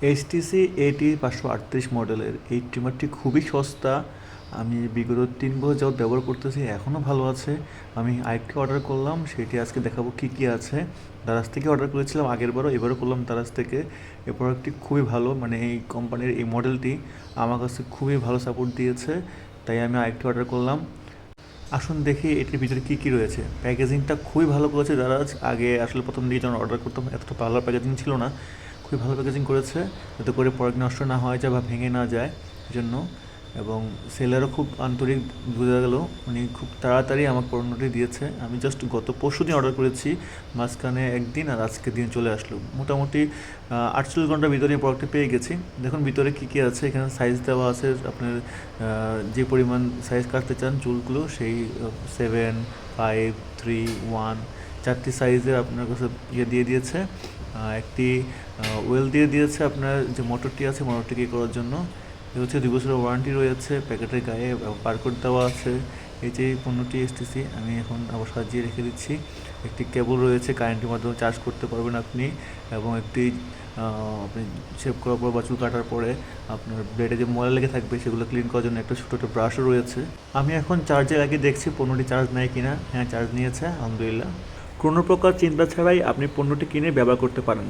HTC এটি 538 মডেলের এই ট্রিমারটি খুবই সস্তা। আমি বিগত 3 বছর যাবত ব্যবহার করতেছি, এখনও ভালো আছে। আমি আরেকটি অর্ডার করলাম, সেটি আজকে দেখাবো কী কী আছে। দারাজ থেকে অর্ডার করেছিলাম আগেরবারও, এবারও করলাম দারাজ থেকে। এই প্রোডাক্টটি খুবই ভালো, মানে এই কোম্পানির এই মডেলটি আমার কাছে খুবই ভালো সাপোর্ট দিয়েছে, তাই আমি আরেকটি অর্ডার করলাম। আসুন দেখি এটির ভিতরে কী কী রয়েছে। প্যাকেজিংটা খুবই ভালো করেছে দারাজ। আগে আসলে প্রথম দিকে যখন অর্ডার করতাম এতটা ভালো প্যাকেজিং ছিল না, খুবই ভালো প্যাকেজিং করেছে যাতে করে প্রোডাক্ট নষ্ট না হয়ে যায় বা ভেঙে না যায় জন্য। এবং সেলারও খুব আন্তরিক, বোঝা গেল উনি খুব তাড়াতাড়ি আমার পণ্যটি দিয়েছে। আমি জাস্ট গত পরশুদিন অর্ডার করেছি, মাঝখানে একদিন আর আজকের দিন চলে আসলো। মোটামুটি 48 ঘন্টার ভিতরে প্রোডাক্টটি পেয়ে গেছি। দেখুন ভিতরে কী কী আছে, এখানে সাইজ দেওয়া আছে, আপনার যে পরিমাণ সাইজ কাটতে চান চুলগুলো সেই 7, 5, 3, 1 চারটি সাইজের আপনার কাছে দিয়ে দিয়েছে। একটি ওয়েল দিয়ে দিয়েছে আপনার যে মোটরটি আছে মোটরটিকে করার জন্য। এ হচ্ছে 2 বছরের ওয়ারেন্টি রয়েছে, প্যাকেটের গায়ে বারকোড দেওয়া আছে। এই যে পণ্যটি এসতেছি আমি এখন আবার সাজিয়ে রেখে দিচ্ছি। একটি কেবল রয়েছে, কারেন্টের মাধ্যমে চার্জ করতে পারবেন আপনি। এবং একটি আপনি শেভ করার পর বা চুল কাটার পরে আপনার ব্লেডে যে ময়লা লেগে থাকবে সেগুলো ক্লিন করার জন্য একটা ছোটো একটা ব্রাশও রয়েছে। আমি এখন চার্জে লাগিয়ে দেখছি পণ্যটি চার্জ নেয় কিনা। হ্যাঁ, চার্জ নিয়েছে, আলহামদুলিল্লাহ। কোনো প্রকার চিন্তা ছাড়াই আপনি পণ্যটি কিনে ব্যবহার করতে পারেন।